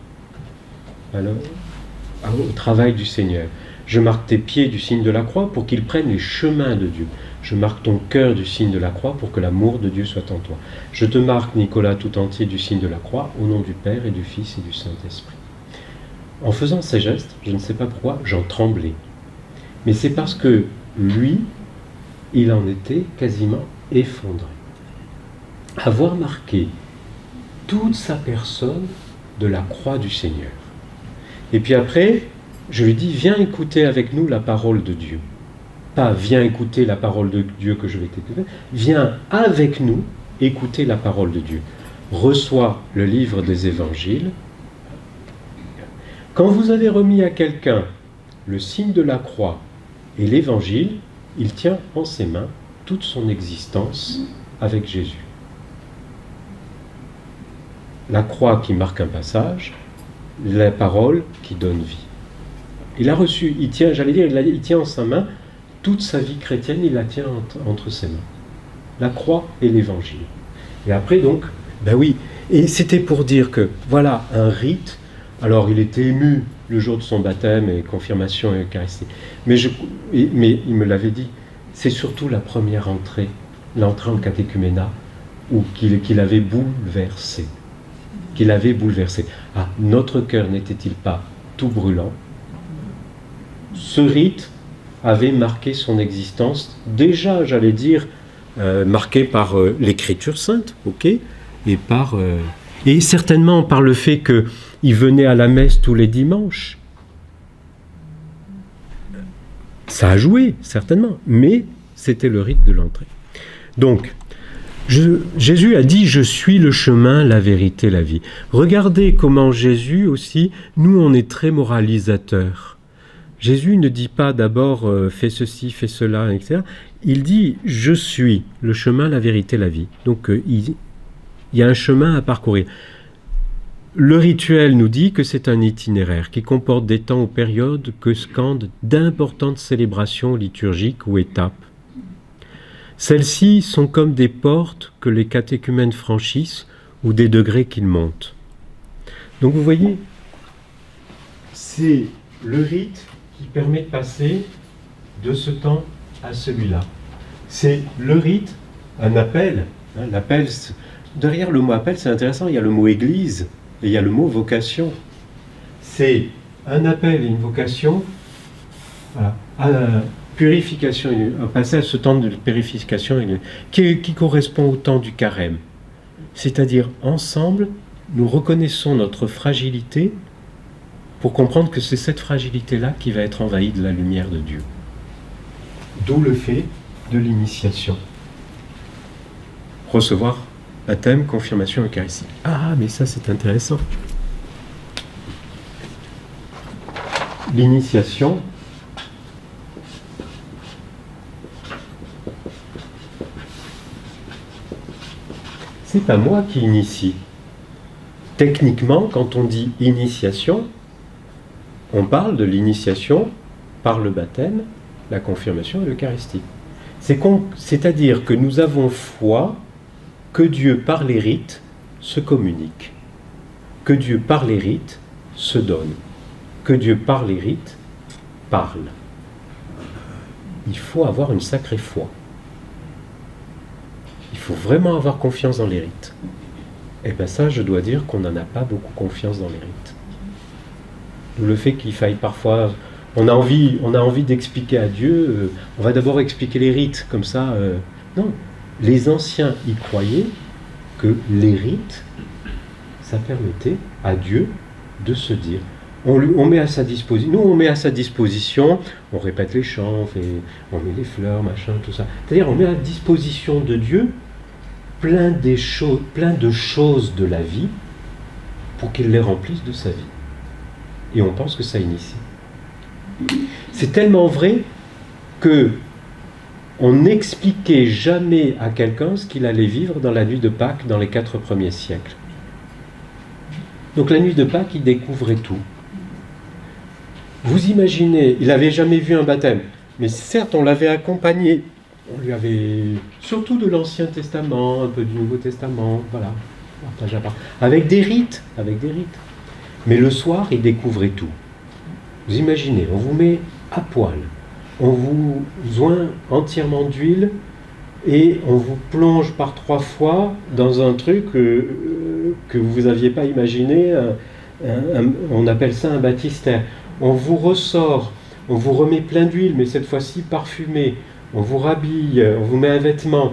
au travail du Seigneur. Je marque tes pieds du signe de la croix pour qu'ils prennent les chemins de Dieu. Je marque ton cœur du signe de la croix pour que l'amour de Dieu soit en toi. Je te marque, Nicolas, tout entier du signe de la croix, au nom du Père et du Fils et du Saint-Esprit. En faisant ces gestes, je ne sais pas pourquoi, j'en tremblais. Mais c'est parce que lui, il en était quasiment effondré. Avoir marqué toute sa personne de la croix du Seigneur. Et puis après, je lui dis, viens écouter avec nous la parole de Dieu. Pas viens écouter la parole de Dieu que je vais t'écouter, viens avec nous écouter la parole de Dieu. Reçois le livre des évangiles. Quand vous avez remis à quelqu'un le signe de la croix et l'évangile, il tient en ses mains toute son existence avec Jésus. La croix qui marque un passage, la parole qui donne vie. Il a reçu, il tient, il tient en sa main toute sa vie chrétienne, il la tient entre ses mains. La croix et l'évangile. Et après donc, ben oui, et c'était pour dire que, voilà, un rite. Alors il était ému le jour de son baptême et confirmation et Eucharistie. Mais il me l'avait dit, c'est surtout la première entrée, l'entrée en catéchuménat, qu'il avait bouleversé. Qu'il avait bouleversé. Ah, notre cœur n'était-il pas tout brûlant? Ce rite avait marqué son existence, déjà, j'allais dire, marqué par l'écriture sainte, ok, et certainement par le fait qu'il venait à la messe tous les dimanches. Ça a joué, certainement, mais c'était le rite de l'entrée. Donc, Jésus a dit « Je suis le chemin, la vérité, la vie ». Regardez comment Jésus aussi, nous on est très moralisateur. Jésus ne dit pas d'abord fais ceci, fais cela, etc. Il dit je suis le chemin, la vérité, la vie. Donc il y a un chemin à parcourir. Le rituel nous dit que c'est un itinéraire qui comporte des temps ou périodes que scandent d'importantes célébrations liturgiques ou étapes. Celles-ci sont comme des portes que les catéchumènes franchissent ou des degrés qu'ils montent. Donc vous voyez, c'est le rite qui permet de passer de ce temps à celui-là. C'est le rite, un appel. L'appel, derrière le mot appel, c'est intéressant, il y a le mot église et il y a le mot vocation. C'est un appel et une vocation voilà, à la purification, à passer à ce temps de purification qui correspond au temps du carême. C'est-à-dire, ensemble, nous reconnaissons notre fragilité pour comprendre que c'est cette fragilité-là qui va être envahie de la lumière de Dieu. D'où le fait de l'initiation. Recevoir baptême, confirmation, Eucharistie. Ah, mais ça c'est intéressant. L'initiation, c'est pas moi qui initie. Techniquement, quand on dit initiation, on parle de l'initiation par le baptême, la confirmation et l'Eucharistie. C'est-à-dire que nous avons foi que Dieu, par les rites, se communique. Que Dieu, par les rites, se donne. Que Dieu, par les rites, parle. Il faut avoir une sacrée foi. Il faut vraiment avoir confiance dans les rites. Et bien ça, je dois dire qu'on n'en a pas beaucoup confiance dans les rites. Le fait qu'il faille parfois... On a envie d'expliquer à Dieu, on va d'abord expliquer les rites, comme ça... non, les anciens y croyaient que les rites, ça permettait à Dieu de se dire... On met à sa disposition, nous on met à sa disposition, on répète les chants, on met les fleurs, machin, tout ça. C'est-à-dire on met à disposition de Dieu plein de choses de la vie pour qu'il les remplisse de sa vie. Et on pense que ça initie. C'est tellement vrai que on n'expliquait jamais à quelqu'un ce qu'il allait vivre dans la nuit de Pâques dans les 4 premiers siècles. Donc la nuit de Pâques, il découvrait tout. Vous imaginez, il n'avait jamais vu un baptême, mais certes, on l'avait accompagné. On lui avait, surtout de l'Ancien Testament, un peu du Nouveau Testament, voilà, avec des rites. Mais le soir, il découvrait tout. Vous imaginez, on vous met à poil. On vous oint entièrement d'huile et on vous plonge par 3 fois dans un truc que vous n'aviez pas imaginé. On appelle ça un baptistère. On vous ressort, on vous remet plein d'huile, mais cette fois-ci parfumée. On vous rhabille, on vous met un vêtement.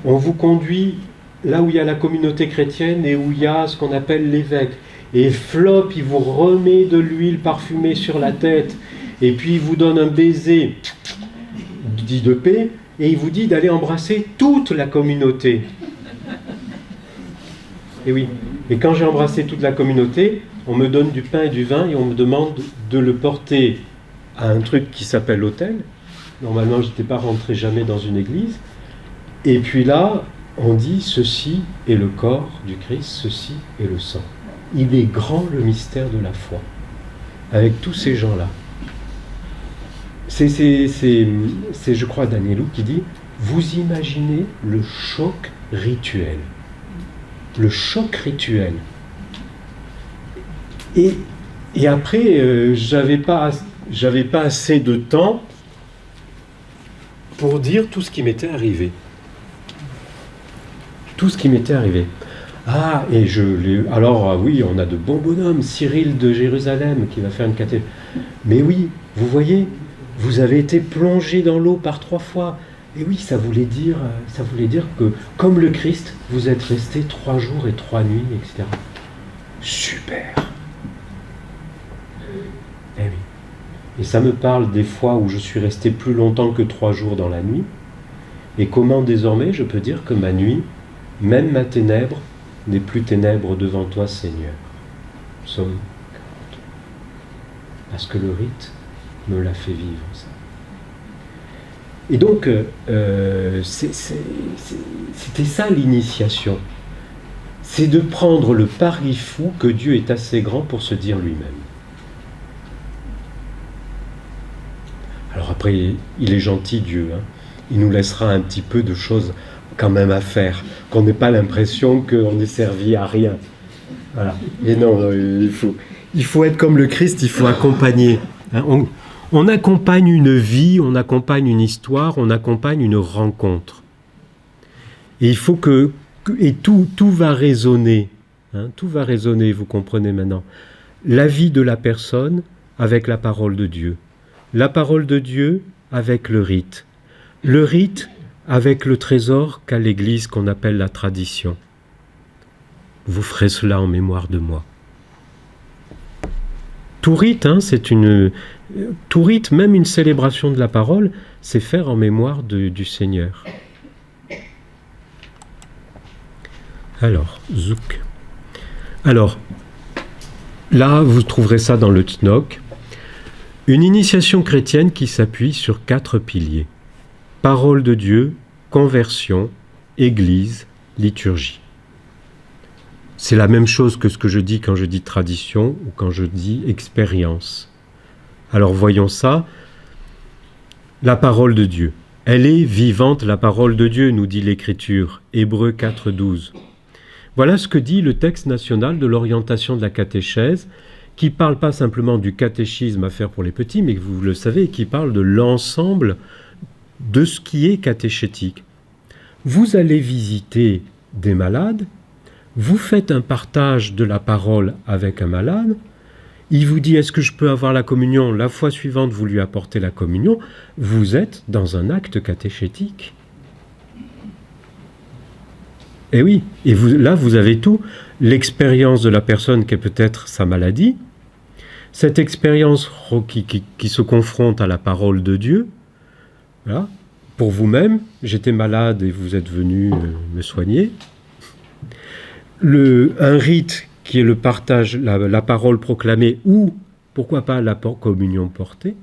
On vous conduit là où il y a la communauté chrétienne et où il y a ce qu'on appelle l'évêque. Et flop, il vous remet de l'huile parfumée sur la tête. Et puis il vous donne un baiser dit de paix. Et il vous dit d'aller embrasser toute la communauté. Et oui. Et quand j'ai embrassé toute la communauté, on me donne du pain et du vin et on me demande de le porter à un truc qui s'appelle l'autel. Normalement, je n'étais pas rentré jamais dans une église. Et puis là, on dit ceci est le corps du Christ, ceci est le sang. Il est grand le mystère de la foi. Avec tous ces gens-là. C'est je crois, Danielou qui dit « Vous imaginez le choc rituel. » Le choc rituel. Et après, j'avais pas assez de temps pour dire tout ce qui m'était arrivé. Tout ce qui m'était arrivé. Ah, et alors oui, on a de bons bonhommes, Cyril de Jérusalem qui va faire une catéchèse. Mais oui, vous voyez, vous avez été plongé dans l'eau par 3 fois. Et oui, ça voulait dire que, comme le Christ, vous êtes resté 3 jours et 3 nuits, etc. Super. Eh oui. Et ça me parle des fois où je suis resté plus longtemps que 3 jours dans la nuit. Et comment désormais je peux dire que ma nuit, même ma ténèbre, n'est plus ténèbre devant toi, Seigneur. Psaume 40. Parce que le rite me l'a fait vivre, ça. Et donc, c'était ça l'initiation. C'est de prendre le pari fou que Dieu est assez grand pour se dire lui-même. Alors après, il est gentil, Dieu. Hein. Il nous laissera un petit peu de choses quand même à faire, qu'on n'ait pas l'impression qu'on est servi à rien. Voilà. Et non, il faut être comme le Christ, il faut accompagner. Hein. On accompagne une vie, on accompagne une histoire, on accompagne une rencontre. Et il faut et tout va résonner. Hein, tout va résonner, vous comprenez maintenant. La vie de la personne avec la parole de Dieu. La parole de Dieu avec le rite. Le rite avec le trésor qu'a l'Église qu'on appelle la tradition. Vous ferez cela en mémoire de moi. Tout rite, hein, tout rite, même une célébration de la parole, c'est faire en mémoire du Seigneur. Alors, zouk. Alors, là, vous trouverez ça dans le Tnok. Une initiation chrétienne qui s'appuie sur 4 piliers. Parole de Dieu, conversion, Église, liturgie. C'est la même chose que ce que je dis quand je dis tradition ou quand je dis expérience. Alors voyons ça. La parole de Dieu. Elle est vivante, la parole de Dieu, nous dit l'Écriture. Hébreux 4,12. Voilà ce que dit le texte national de l'orientation de la catéchèse, qui ne parle pas simplement du catéchisme à faire pour les petits, mais vous le savez, qui parle de l'ensemble de ce qui est catéchétique. Vous allez visiter des malades, vous faites un partage de la parole avec un malade, il vous dit « Est-ce que je peux avoir la communion ?» La fois suivante, vous lui apportez la communion, vous êtes dans un acte catéchétique. Et oui, et là vous avez tout, l'expérience de la personne qui est peut-être sa maladie, cette expérience qui se confronte à la parole de Dieu. Voilà. Pour vous-même, j'étais malade et vous êtes venu me soigner. Un rite qui est le partage, la parole proclamée ou, pourquoi pas, la communion portée.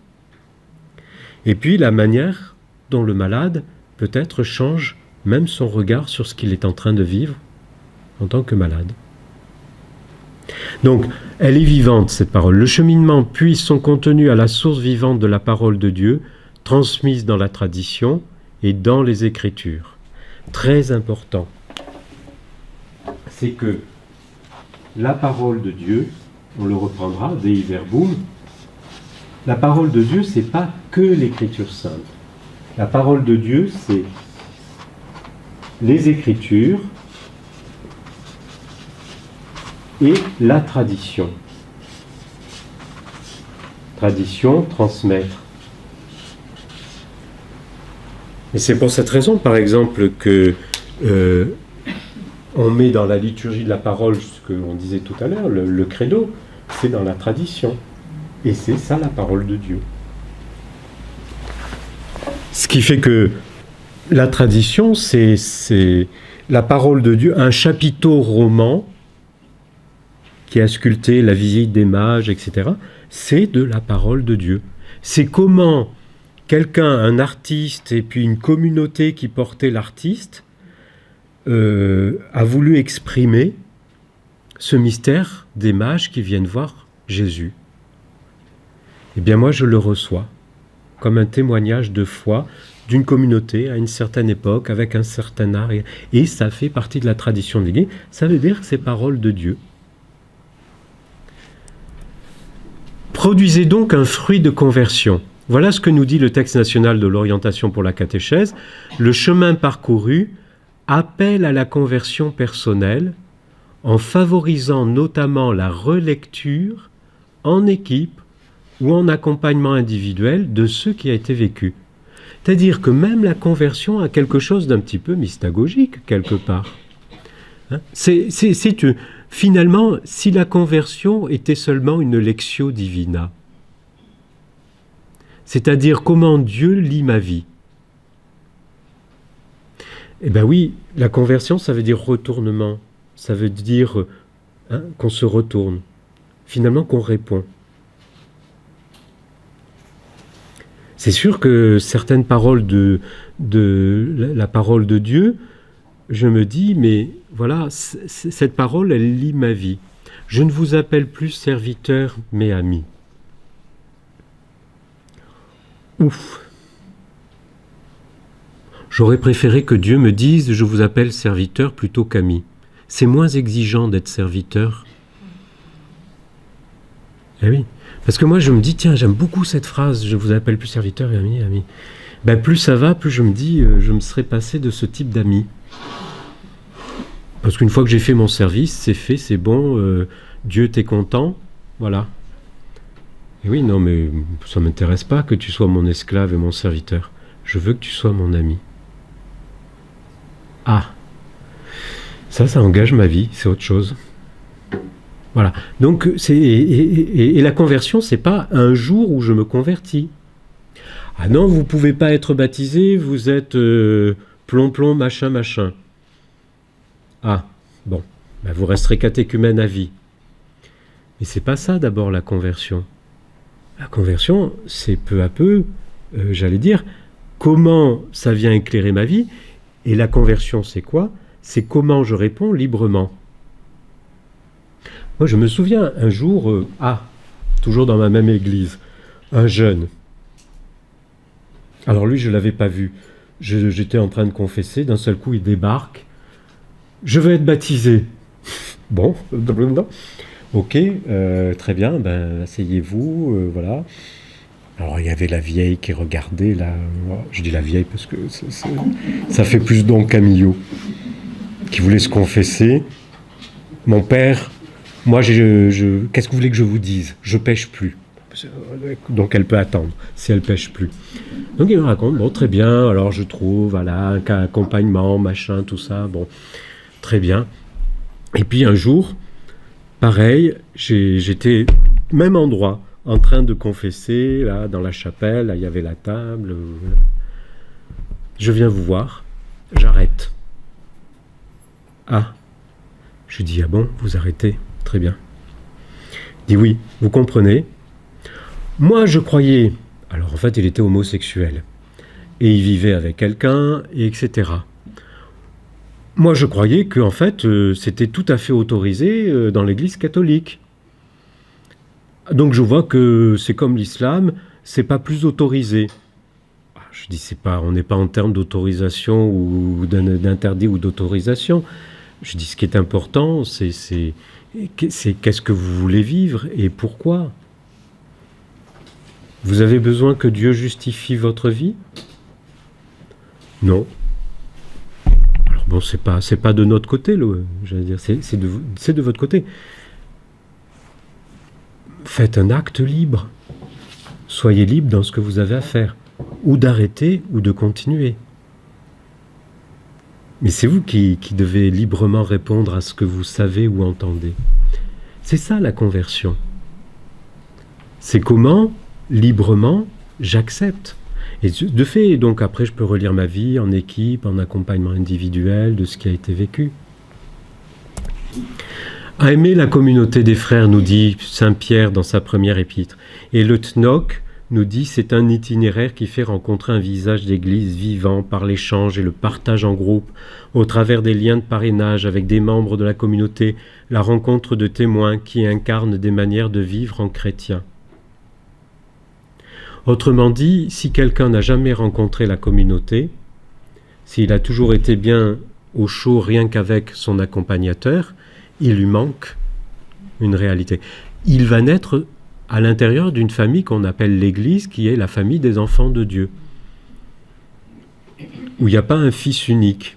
Et puis la manière dont le malade, peut-être, change même son regard sur ce qu'il est en train de vivre en tant que malade. Donc, elle est vivante, cette parole. Le cheminement puise son contenu à la source vivante de la parole de Dieu, transmise dans la tradition et dans les Écritures. Très important, c'est que la parole de Dieu, on le reprendra, Dei Verbum, la parole de Dieu, c'est pas que l'Écriture sainte. La parole de Dieu, c'est les Écritures et la tradition. Tradition, transmettre. Et c'est pour cette raison, par exemple, que on met dans la liturgie de la parole, ce qu'on disait tout à l'heure, le credo, c'est dans la tradition. Et c'est ça la parole de Dieu. Ce qui fait que la tradition, c'est la parole de Dieu, un chapiteau roman qui a sculpté la visite des mages, etc. C'est de la parole de Dieu. C'est comment quelqu'un, un artiste, et puis une communauté qui portait l'artiste, a voulu exprimer ce mystère des mages qui viennent voir Jésus. Eh bien moi je le reçois comme un témoignage de foi d'une communauté à une certaine époque, avec un certain art, et ça fait partie de la tradition de l'Église. Ça veut dire que c'est parole de Dieu. Produisez donc un fruit de conversion. Voilà ce que nous dit le texte national de l'orientation pour la catéchèse. Le chemin parcouru appelle à la conversion personnelle en favorisant notamment la relecture en équipe ou en accompagnement individuel de ce qui a été vécu. C'est-à-dire que même la conversion a quelque chose d'un petit peu mystagogique, quelque part. Hein? Finalement, si la conversion était seulement une lectio divina, c'est-à-dire comment Dieu lit ma vie, eh bien oui, la conversion, ça veut dire retournement, ça veut dire qu'on se retourne, finalement qu'on répond. C'est sûr que certaines paroles de la parole de Dieu, je me dis, mais voilà, cette parole, elle lit ma vie. Je ne vous appelle plus serviteur, mais ami. Ouf. J'aurais préféré que Dieu me dise, je vous appelle serviteur plutôt qu'ami. C'est moins exigeant d'être serviteur. Eh oui. Parce que moi, je me dis, tiens, j'aime beaucoup cette phrase, je vous appelle plus serviteur et ami, ami. Ben, plus ça va, plus je me dis, je me serais passé de ce type d'ami. Parce qu'une fois que j'ai fait mon service, c'est fait, c'est bon, Dieu t'es content, voilà. Et oui, non, mais ça ne m'intéresse pas que tu sois mon esclave et mon serviteur. Je veux que tu sois mon ami. Ah, ça engage ma vie, c'est autre chose. Voilà. Donc, et la conversion, c'est pas un jour où je me convertis. Ah non, vous pouvez pas être baptisé, vous êtes plomb, machin. Ah, bon, ben vous resterez catéchumène à vie. Mais c'est pas ça d'abord la conversion. La conversion, c'est peu à peu, j'allais dire, comment ça vient éclairer ma vie. Et la conversion, c'est quoi? C'est comment je réponds librement. Moi, je me souviens un jour, toujours dans ma même église, un jeune. Alors lui, je ne l'avais pas vu. J'étais en train de confesser, d'un seul coup, il débarque. Je veux être baptisé. Bon, ok, très bien, ben, asseyez-vous, voilà. Alors, il y avait la vieille qui regardait, là. Je dis la vieille parce que ça fait plus don Camillo, qui voulait se confesser. Mon père, moi, qu'est-ce que vous voulez que je vous dise? Je pêche plus. Donc, elle peut attendre, si elle pêche plus. Donc, il me raconte, bon, très bien, alors je trouve, voilà, un accompagnement, machin, tout ça, bon, très bien. Et puis, un jour, pareil, j'étais même endroit, en train de confesser, là, dans la chapelle, là, il y avait la table. Je viens vous voir, j'arrête. Ah, je dis, ah bon, vous arrêtez, très bien. Il dit, oui, vous comprenez. Moi, je croyais, alors en fait, il était homosexuel, et il vivait avec quelqu'un, et etc. Moi, je croyais que, en fait, c'était tout à fait autorisé dans l'Église catholique. Donc je vois que c'est comme l'islam, c'est pas plus autorisé. Je dis on n'est pas en termes d'autorisation ou d'interdit ou d'autorisation. Je dis ce qui est important, c'est qu'est-ce que vous voulez vivre et pourquoi. Vous avez besoin que Dieu justifie votre vie? Non. Alors bon, c'est pas de notre côté, j'allais dire, c'est de votre côté. Faites un acte libre. Soyez libre dans ce que vous avez à faire, ou d'arrêter ou de continuer. Mais c'est vous qui devez librement répondre à ce que vous savez ou entendez. C'est ça la conversion. C'est comment, librement, j'accepte. Et de fait, donc après je peux relire ma vie en équipe, en accompagnement individuel, de ce qui a été vécu. À aimer la communauté des frères, nous dit saint Pierre dans sa première épître. Et le TNOC nous dit c'est un itinéraire qui fait rencontrer un visage d'église vivant par l'échange et le partage en groupe, au travers des liens de parrainage avec des membres de la communauté, la rencontre de témoins qui incarnent des manières de vivre en chrétien. Autrement dit, si quelqu'un n'a jamais rencontré la communauté, s'il a toujours été bien au chaud rien qu'avec son accompagnateur, il lui manque une réalité. Il va naître à l'intérieur d'une famille qu'on appelle l'Église, qui est la famille des enfants de Dieu, où il n'y a pas un fils unique.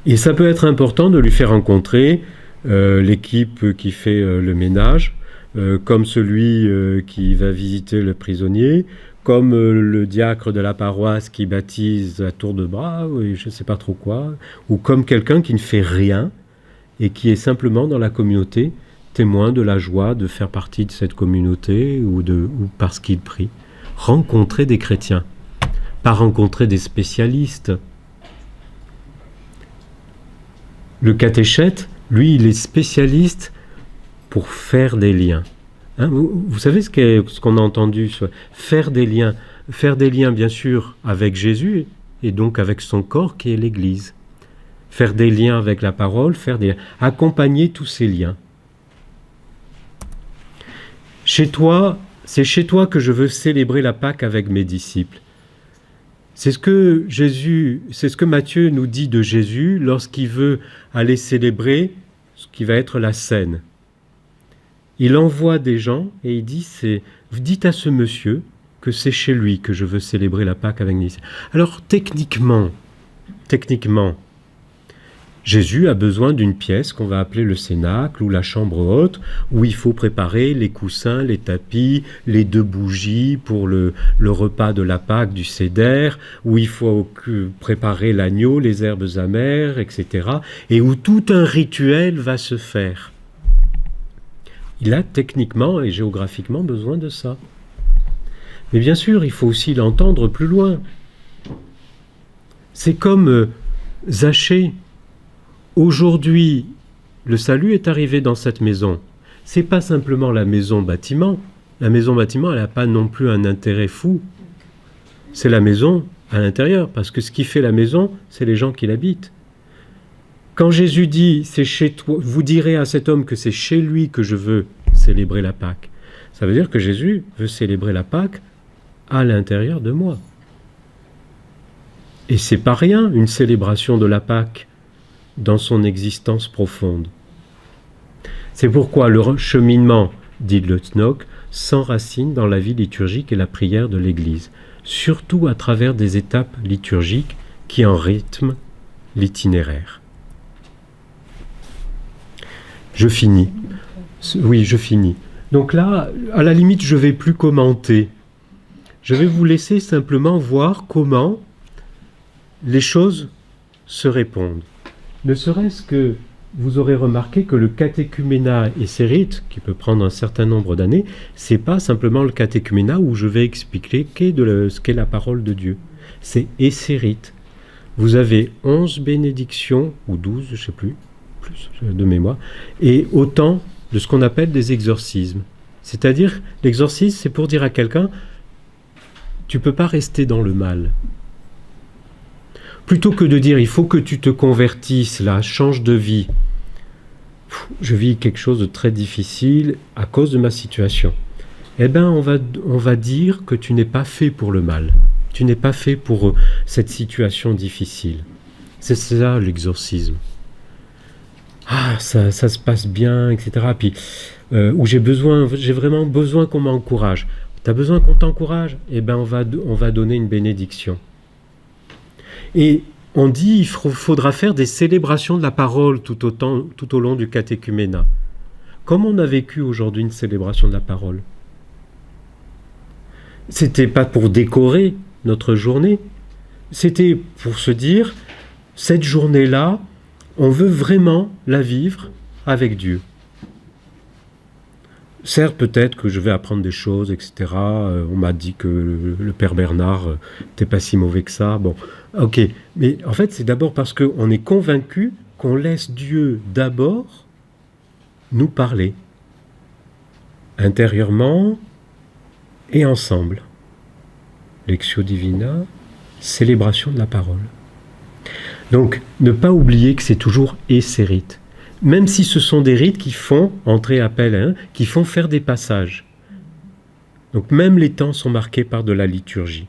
Et ça peut être important de lui faire rencontrer l'équipe qui fait le ménage, comme celui qui va visiter le prisonnier, comme le diacre de la paroisse qui baptise à tour de bras, je ne sais pas trop quoi, ou comme quelqu'un qui ne fait rien et qui est simplement dans la communauté, témoin de la joie de faire partie de cette communauté ou parce qu'il prie. Rencontrer des chrétiens, pas rencontrer des spécialistes. Le catéchète, lui, il est spécialiste pour faire des liens. Hein, vous savez ce qu'on a entendu, faire des liens bien sûr avec Jésus et donc avec son corps qui est l'Église. Faire des liens avec la parole, accompagner tous ces liens. C'est chez toi que je veux célébrer la Pâque avec mes disciples. C'est ce que Matthieu nous dit de Jésus lorsqu'il veut aller célébrer ce qui va être la scène. Il envoie des gens et il dit, dites à ce monsieur que c'est chez lui que je veux célébrer la Pâque avec mes disciples. Alors techniquement, Jésus a besoin d'une pièce qu'on va appeler le cénacle ou la chambre haute, où il faut préparer les coussins, les tapis, les 2 bougies pour le repas de la Pâque du Seder, où il faut préparer l'agneau, les herbes amères, etc. Et où tout un rituel va se faire. Il a techniquement et géographiquement besoin de ça. Mais bien sûr, il faut aussi l'entendre plus loin. C'est comme Zachée. Aujourd'hui, le salut est arrivé dans cette maison. C'est pas simplement la maison bâtiment. La maison bâtiment, elle n'a pas non plus un intérêt fou. C'est la maison à l'intérieur, parce que ce qui fait la maison, c'est les gens qui l'habitent. Quand Jésus dit, c'est chez toi, vous direz à cet homme que c'est chez lui que je veux célébrer la Pâque. Ça veut dire que Jésus veut célébrer la Pâque à l'intérieur de moi. Et c'est pas rien, une célébration de la Pâque dans son existence profonde. C'est pourquoi le cheminement, dit le TNOC, s'enracine dans la vie liturgique et la prière de l'Église, surtout à travers des étapes liturgiques qui en rythment l'itinéraire. Je finis. Oui, je finis. Donc là, à la limite, je ne vais plus commenter. Je vais vous laisser simplement voir comment les choses se répondent. Ne serait-ce que vous aurez remarqué que le catéchuménat et ses rites, qui peut prendre un certain nombre d'années, c'est pas simplement le catéchuménat où je vais expliquer ce qu'est la parole de Dieu. C'est et ses rites. Vous avez 11 bénédictions, ou 12, je ne sais plus de mémoire, et autant de ce qu'on appelle des exorcismes. C'est-à-dire, l'exorcisme, c'est pour dire à quelqu'un, tu ne peux pas rester dans le mal. Plutôt que de dire, il faut que tu te convertisses, là, change de vie. Je vis quelque chose de très difficile à cause de ma situation. Eh bien, on va dire que tu n'es pas fait pour le mal. Tu n'es pas fait pour cette situation difficile. C'est ça, l'exorcisme. Ah, ça se passe bien, etc. Puis, où j'ai vraiment besoin qu'on m'encourage. Tu as besoin qu'on t'encourage? Eh bien, on va donner une bénédiction. Et on dit qu'il faudra faire des célébrations de la parole tout au long du catéchuménat. Comment on a vécu aujourd'hui une célébration de la parole? C'était pas pour décorer notre journée, c'était pour se dire, cette journée-là, on veut vraiment la vivre avec Dieu. Certes, peut-être que je vais apprendre des choses, etc. On m'a dit que le Père Bernard n'était pas si mauvais que ça. Bon, ok. Mais en fait, c'est d'abord parce qu'on est convaincu qu'on laisse Dieu d'abord nous parler, intérieurement et ensemble. Lectio Divina, célébration de la parole. Donc, ne pas oublier que c'est toujours et ces rites. Même si ce sont des rites qui font entrer appel, qui font faire des passages. Donc même les temps sont marqués par de la liturgie.